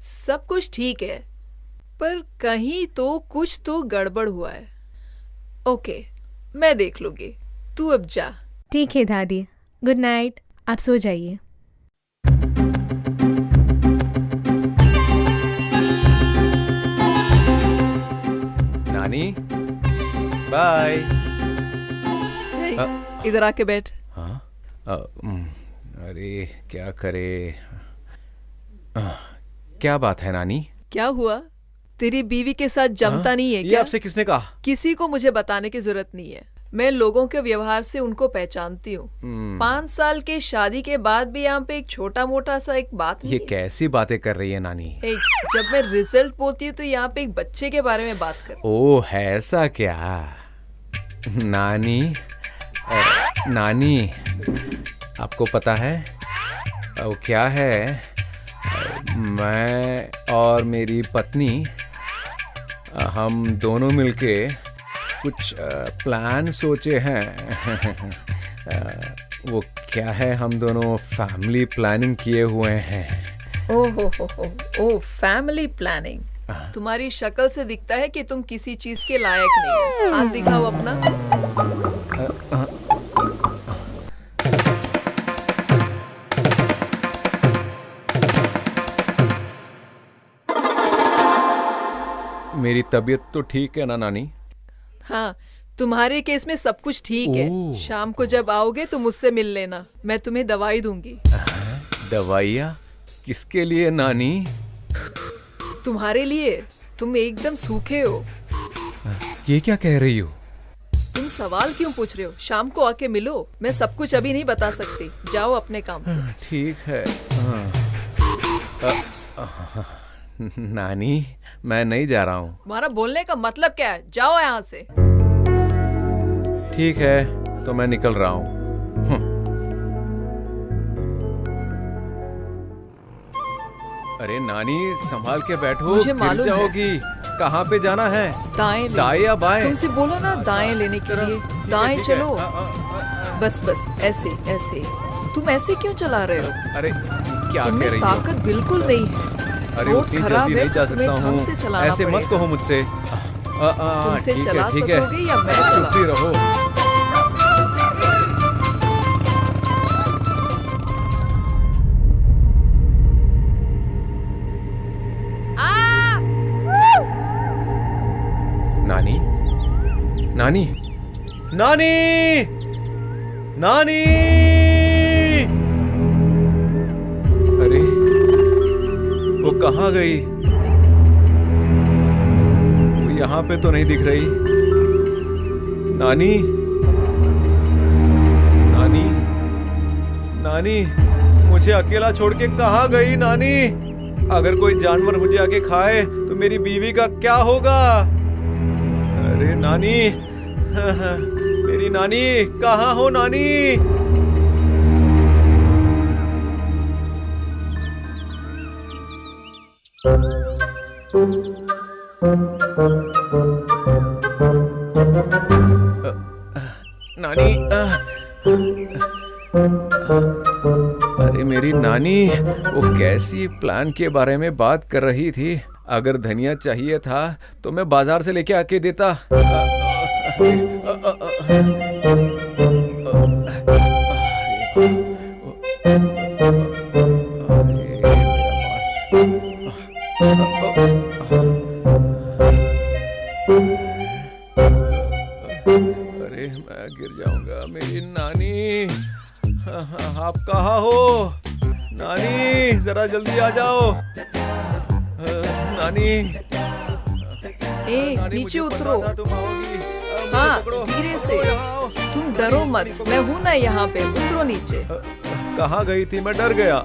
सब कुछ ठीक है, पर कहीं तो कुछ तो गड़बड़ हुआ है। ओके, मैं देख लूंगी, तू अब जा। ठीक है दादी, गुड नाइट। आप सो जाइए। नानी, बाय। हे, इधर आके बैठ। हाँ, अरे क्या करे। क्या बात है नानी? क्या हुआ? तेरी बीवी के साथ जमता नहीं है ये क्या? आपसे किसने कहा? किसी को मुझे बताने की जरूरत नहीं है। मैं लोगों के व्यवहार से उनको पहचानती हूँ। 5 साल के शादी के बाद भी यहाँ पे एक छोटा मोटा सा एक बात नहीं ये है। कैसी बातें कर रही है नानी? जब मैं रिजल्ट बोलती हूँ तो यहाँ पे एक बच्चे के बारे में बात कर। ओह, ऐसा क्या? नानी, नानी, आपको पता है वो क्या है? मैं और मेरी पत्नी, हम दोनों मिलके कुछ प्लान सोचे हैं। वो क्या है, हम दोनों फैमिली प्लानिंग किए हुए हैं। ओ फैमिली प्लानिंग। तुम्हारी शक्ल से दिखता है कि तुम किसी चीज के लायक नहीं हो। हाथ दिखाओ अपना। मेरी तबीयत तो ठीक है ना नानी? हाँ, तुम्हारे केस में सब कुछ ठीक है। ओह। शाम को जब आओगे तो मुझसे मिल लेना, मैं तुम्हें दवाई दूंगी। दवाइयाँ? किसके लिए नानी? तुम्हारे लिए। तुम एकदम सूखे हो। ये क्या कह रही हो? तुम सवाल क्यों पूछ रहे हो? शाम को आके मिलो, मैं सब कुछ अभी नहीं बता सकती। जाओ अपने काम पे। ठीक है। नानी, मैं नहीं जा रहा हूँ। तुम्हारा बोलने का मतलब क्या है? जाओ यहाँ से। ठीक है, तो मैं निकल रहा हूँ। अरे नानी, संभाल के बैठो, मुझे गिर मालूम है। जाओगी। कहाँ पे जाना है? दाएं ले। दाएं या बाएं? तुमसे बोलो ना दाएं लेने के लिए। दाएं ठीक है। चलो। बस बस, ऐसे ऐसे। तुम ऐसे क्यों चला रहे हो? अरे क्या कह तुम्हें रही हो? ताकत बिल्कुल नहीं है। अरे रोड उतनी खराब जल्दी है नहीं जा तो तुम्हें सकता ढंग से हूँ। चलाना ऐसे मत पड़ेगा। कहो मुझसे। तुमसे ठीक चला है, ठीक है। सकोगे या मैं चुप ही चलाऊं? रहो। नानी, नानी, नानी, नानी। अरे वो कहाँ गई? वो यहाँ पे तो नहीं दिख रही। नानी, नानी, नानी, मुझे अकेला छोड़ के कहाँ गई नानी? अगर कोई जानवर मुझे आके खाए तो मेरी बीवी का क्या होगा? अरे नानी, मेरी नानी, कहाँ हो नानी? नानी, अरे मेरी नानी, वो कैसी प्लान के बारे में बात कर रही थी? अगर धनिया चाहिए था तो मैं बाजार से लेके आके देता। अरे मैं गिर जाऊंगा। मेरी नानी, आप कहाँ हो? नानी, जरा जल्दी आ जाओ। नानी, नानी, नीचे मुझे उतरो। पता था तुम आओगी। मुझे हाँ, पकड़ो। धीरे से। ओ, यहाँ आओ। तुम डरो मत, मैं हूं ना यहाँ पे। उतरो नीचे। कहाँ गई थी? मैं डर गया।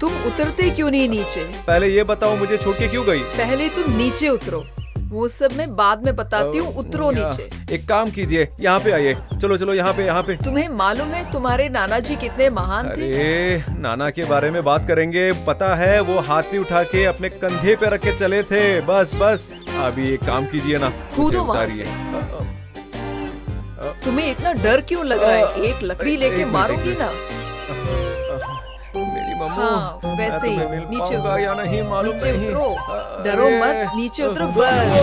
तुम उतरते क्यों नहीं नीचे? पहले ये बताओ, मुझे छोड़ के क्यों गई? पहले तुम नीचे उतरो, वो सब मैं बाद में बताती हूँ। उतरो नीचे। एक काम कीजिए, यहाँ पे आइए। चलो चलो, यहाँ पे, यहाँ पे। तुम्हें मालूम है तुम्हारे नाना जी कितने महान थे? अरे नाना के बारे में बात करेंगे। पता है, वो हाथी उठा के अपने कंधे पे रख के चले थे। बस बस, अभी एक काम कीजिए ना, कूदो मुझे वहाँ उतारिए। तुम्हें इतना डर क्यों लग रहा है? एक लकड़ी लेके एक मिनट, मारूंगी ना। मेरी मम्मू हाँ, मैं वैसे ही, तुम्हें मिल नीचे पाऊंगा उतरो। या नहीं मालूम नीचे नहीं। उतरो, डरो मत, नीचे उतरो, बस वैसे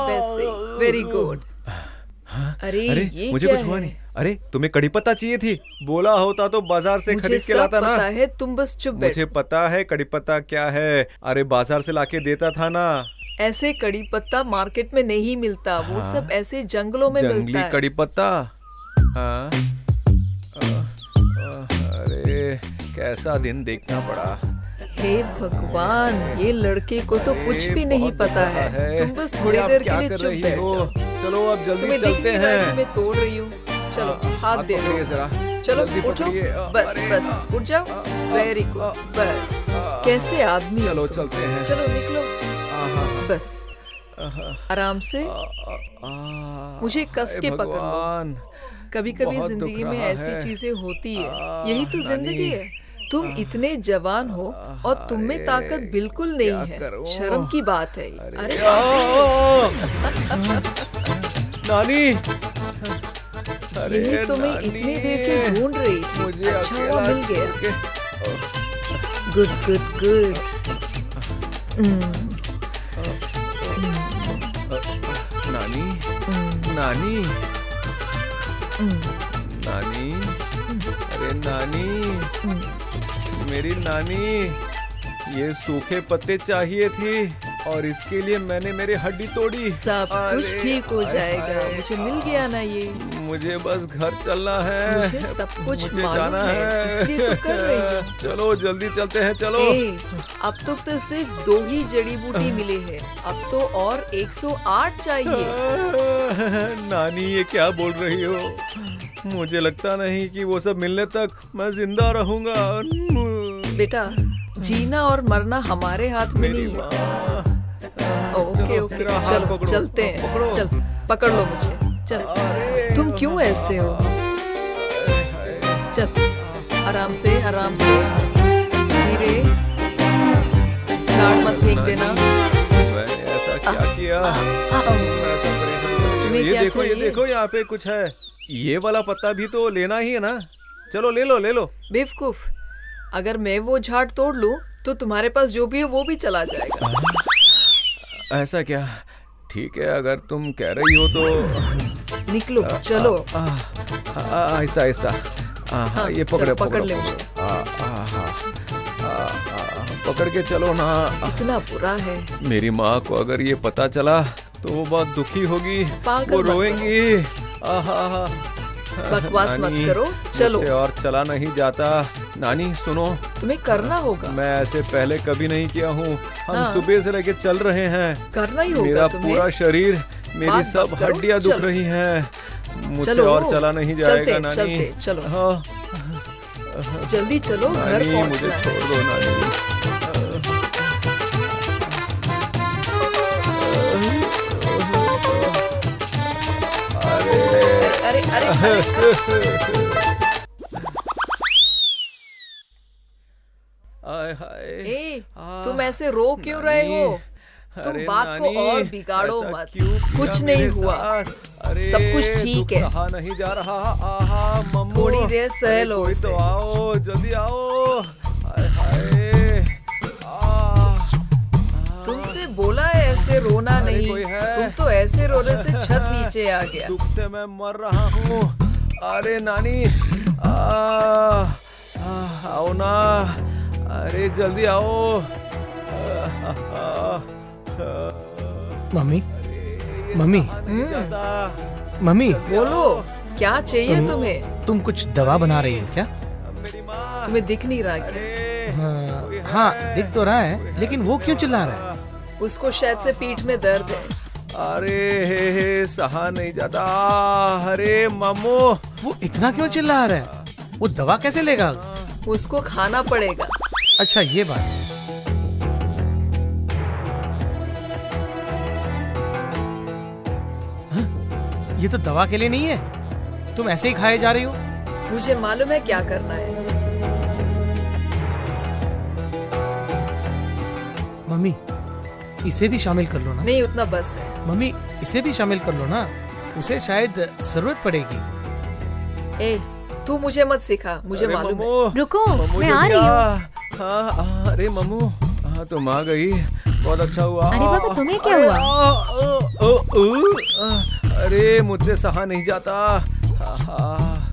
वैसे, वेरी गुड। अरे अरे ये मुझे क्या कुछ हुआ है? नहीं। अरे तुम्हें कड़ी पत्ता चाहिए थी, बोला होता तो बाजार से मुझे खरीद के सब लाता ना। पता है, तुम बस चुप मुझे बैठो। पता है कड़ी पत्ता क्या है, अरे बाजार से लाके देता था ना। ऐसे कड़ी पत्ता मार्केट में नहीं मिलता, वो सब ऐसे जंगलों में मिलता जंगली है। कड़ी पत्ता। हाँ अरे कैसा दिन देखना पड़ा। हे भगवान, ये लड़के को तो कुछ अरे, भी नहीं बहुत पता बड़ा है। तुम बस ये थोड़ी आप देर क्या के लिए कर चुप रही बैठ हो? जाओ। चलो अब जल्दी तुम्हें दिख चलते नहीं रहा है कि हैं। मैं तोड़ रही हूँ? चलो हाथ दे पकड़िए दो। जरा। चलो जल्दी उठो, पकड़िए। बस अरे, बस उठ जाओ। वेरी गुड, बस। कैसे आदमी हो चलो तुम? चलते हैं। चलो निकलो, बस आराम से। मुझे कस के पकड़ लो। भगवान, कभी कभी बहुत दुख जिंदगी में रहा ऐसी है। चीजें होती है, यही तो नानी। जिंदगी है। तुम इतने जवान हो और तुम में ताकत बिल्कुल नहीं क्या है। करूं? शर्म की बात है ये। अरे नानी, यही तुम्हें नानी, इतनी देर से ढूंढ रही थी। मुझे अच्छा हुआ अकेला मिल गया। छोड़ के- गुड गुड गुड। नानी, नानी, नानी, अरे नानी, मेरी नानी, ये सूखे पत्ते चाहिए थी और इसके लिए मैंने मेरी हड्डी तोड़ी। सब कुछ अरे, ठीक हो हाय, जाएगा। हाय। मुझे मिल गया ना ये। मुझे बस घर चलना है। मुझे सब कुछ मुझे मालूम जाना है, इसलिए तो कर रही हूँ। चलो जल्दी चलते हैं, चलो। ए, अब तक तो सिर्फ 2 ही जड़ी बूटी मिले हैं, अब तो और 108 चाहिए। नानी ये क्या बोल रही हो? मुझे लगता नहीं कि वो सब मिलने तक मैं जिंदा रहूंगा। बेटा, जीना और मरना हमारे हाथ में मेरी नहीं है। माँ। ओके चलो, ओके, मेरा हाथ चलो पकड़ो, चलते हैं। पकड़ो। चल पकड़ लो मुझे, चल। अरे, तुम क्यों ऐसे हो? चल आराम से, आराम से, धीरे। झाड़ मत फेंक देना। मैंने ऐसा क्या किया? मैं ऐसा परेशान कर दिया। तुम्हें ये क्या देखो, ये चाहिए? देखो, यहाँ पे कुछ है। ये वाला पत्ता भी तो लेना ही है ना। चलो ले लो, ले लो। बेवकूफ, अगर मैं वो झाड़ तोड़ लूं तो तुम्हारे पास जो भी है वो भी चला जाएगा। ऐसा क्या? ठीक है, अगर तुम कह रही हो तो। निकलो, चलो। आहिस्ता आहिस्ता। हाँ, ये चलो, पकड़ो, पकड़ ले पकड़ो। मुझे। पकड़ के चलो ना। इतना बुरा है। मेरी माँ को अगर ये पता चला तो वो बहुत दुखी होगी, पागल वो मत रोएंगी। आहा, बकवास मत नानी, करो, चलो। मुझसे और चला नहीं जाता। नानी सुनो, तुम्हें करना होगा, मैं ऐसे पहले कभी नहीं किया हूँ। हम हाँ। सुबह से लेके चल रहे हैं। करना ही होगा मेरा तुम्हें। पूरा शरीर, मेरी बात सब मत करो, हड्डियां दुख चलो। रही हैं। मुझसे चलो, और चला नहीं जाएगा चलते, नानी। चलते, चलो। हाँ, जल्दी चलो, घर नानी मुझे पहुंचना है। छोड़ दो नानी। अरे अरे अरे, आय हाय। ए, तुम ऐसे रो क्यों रहे नानी, हो? तुम अरे बात को नानी, और बिगाड़ो ऐसा मत। क्यों किया कुछ नहीं मेरे हुआ। साथ? अरे सब कुछ ठीक दुख है। सहा नहीं जा रहा। आहा मम्मू, थोड़ी देर सह अरे लो कोई उसे। तो आओ, जल्दी आओ। हाय हाय। तुमसे बोला है ऐसे रोना अरे नहीं। कोई है? तुम तो ऐसे रोने से छत नीचे आ गया। दुख से मैं मर रहा हूँ। अरे नानी, आओ ना, अरे जल्दी आओ। मम्मी, मम्मी, मम्मी, बोलो, क्या चाहिए तुम्हें? तुम कुछ दवा बना रही हो क्या? मेरी माँ, तुम्हें दिख नहीं रहा क्या? हाँ, दिख तो रहा है, लेकिन वो क्यों चिल्ला रहा है? उसको शायद से पीठ में दर्द है। अरे हे सहा नहीं जाता। अरे मामू, वो इतना क्यों चिल्ला रहा है? वो दवा कैसे लेगा? उसको खाना पड़ेगा। अच्छा, ये बात है। हाँ? ये तो दवा के लिए नहीं है, तुम ऐसे ही खाए जा रही हो। मुझे मालूम है क्या करना है। मम्मी, इसे भी शामिल कर लो ना। नहीं, उतना बस है। मम्मी, इसे भी शामिल कर लो ना, उसे शायद जरूरत पड़ेगी। ए, तू मुझे मत सिखा, मुझे अरे मालूम है। मम्मू, रुको, मम्मू मैं जी आ रही क्या? हूँ। हाँ, अरे मम्मू, हाँ तुम आ गई, बहुत अच्छा हुआ। अरे बाबा, तुम्हें क्या अरे, हुआ? अरे मुझसे सहा नहीं जाता।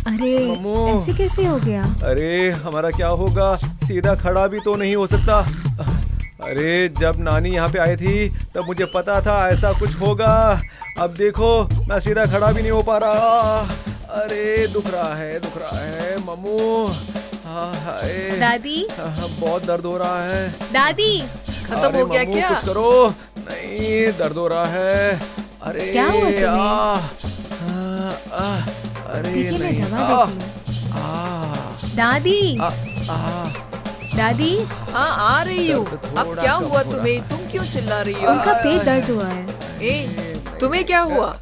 अरे मम्मू। ऐसे कैसे हो गया? अरे हमारा क्या होगा, सीधा खड़ा भी तो नहीं हो सकता। अरे जब नानी यहाँ पे आई थी तब मुझे पता था ऐसा कुछ होगा। अब देखो मैं सीधा खड़ा भी नहीं हो पा रहा। अरे दुख रहा है मम्मू। हाय दादी, बहुत दर्द हो रहा है। दादी, खत्म अरे हो गया मम्मू, क्या? कुछ करो। नहीं, दर्द हो रहा है। अरे क्या हुआ तुम्हें? अरे ठीक है, मैं नहीं, दवा देती हूँ। दादी, दादी, हाँ आ रही हूँ। दर्द अब थोड़ा क्या कम हुआ हो तुम्हें? तुम क्यों चिल्ला रही हो? उनका पेट दर्द हुआ है। तुम्हें क्या हुआ?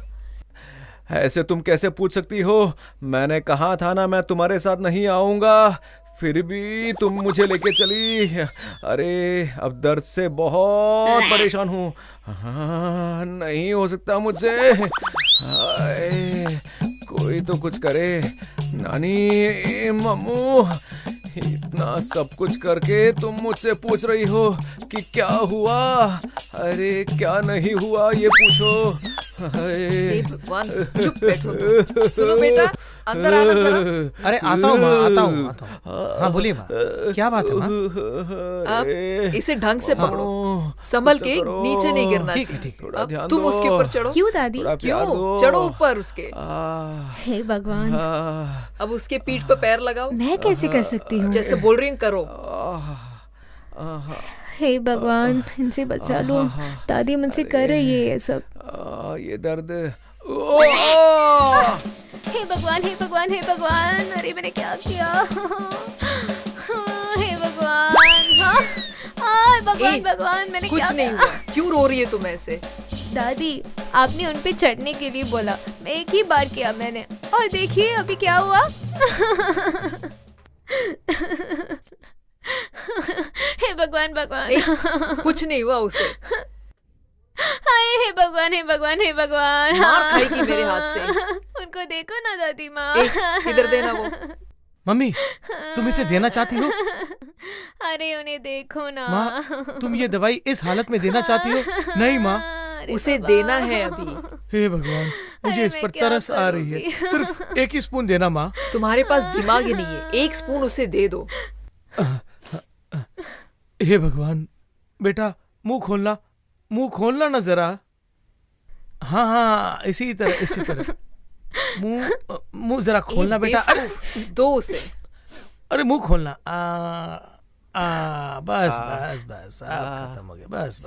ऐसे तुम कैसे पूछ सकती हो? मैंने कहा था ना मैं तुम्हारे साथ नहीं आऊंगा, फिर भी तुम मुझे लेके चली। अरे अब दर्द से बहुत परेशान हूँ। हाँ, नहीं हो सकता मुझसे। हाय, कोई तो कुछ करे। नानी, मम्मू, इतना सब कुछ करके तुम मुझसे पूछ रही हो कि क्या हुआ? अरे क्या नहीं हुआ ये पूछो। हे भगवान, चुप बैठो तुम। सुनो बेटा, अंदर आना जरा। अरे आता हूँ माँ, आता हूँ। हाँ बोलिए माँ, क्या बात है माँ? अब इसे ढंग से पकड़ो, संभल के, नीचे नहीं गिरना ठीक है, चाहिए। ठीक है। थोड़ा अब ध्यान तुम दो। उसके ऊपर चढ़ो। क्यों दादी? थोड़ा प्यार क्यों? दो। चढ़ो ऊपर उसके। हे भगवान, अब उसके पीठ पर पैर लगाओ। मैं कैसे कर सकती हूँ? जैसे बोल रही हूँ करो। हे भगवान, इनसे बचा लो। दादी मुझसे कर रही है ये सब। ये दर्द। हे भगवान, हे भगवान, हे भगवान, अरे मैंने क्या किया? हे भगवान, हाँ, भगवान, भगवान, मैंने कुछ क्या नहीं किया? हुआ। क्यों रो रही है तुम ऐसे? दादी, आपने उन पे चढ़ने के लिए बोला, मैं एक ही बार किया मैंने, और देखिए अभी क्या हुआ। हे भगवान, भगवान, कुछ नहीं हुआ उसे। हाय, हे भगवान, हे भगवान, हे भगवान, मार खाएगी मेरे हाथ से। उनको देखो ना दादी माँ। इधर देना वो। मम्मी, तुम इसे देना चाहती हो? अरे उन्हें देखो ना। माँ, तुम ये दवाई इस हालत में देना चाहती हो? नहीं माँ, अरे उसे बाबा। देना है अभी। हे भगवान, मुझे अरे इस मैं पर क्या तरस आ रही है। करूंगी? सिर्फ एक ही स्पून देना माँ। तुम्हारे पास दिमाग ही नहीं है। एक स्पून उसे दे दो। हे भगवान, बेटा मुंह खोलना ना जरा। हाँ, इसी तरह मुंह जरा खोलना ए, बेटा। अरे बेवकूफ, दो उसे। अरे मुंह खोलना। बस, अब खत्म हो गया। बस।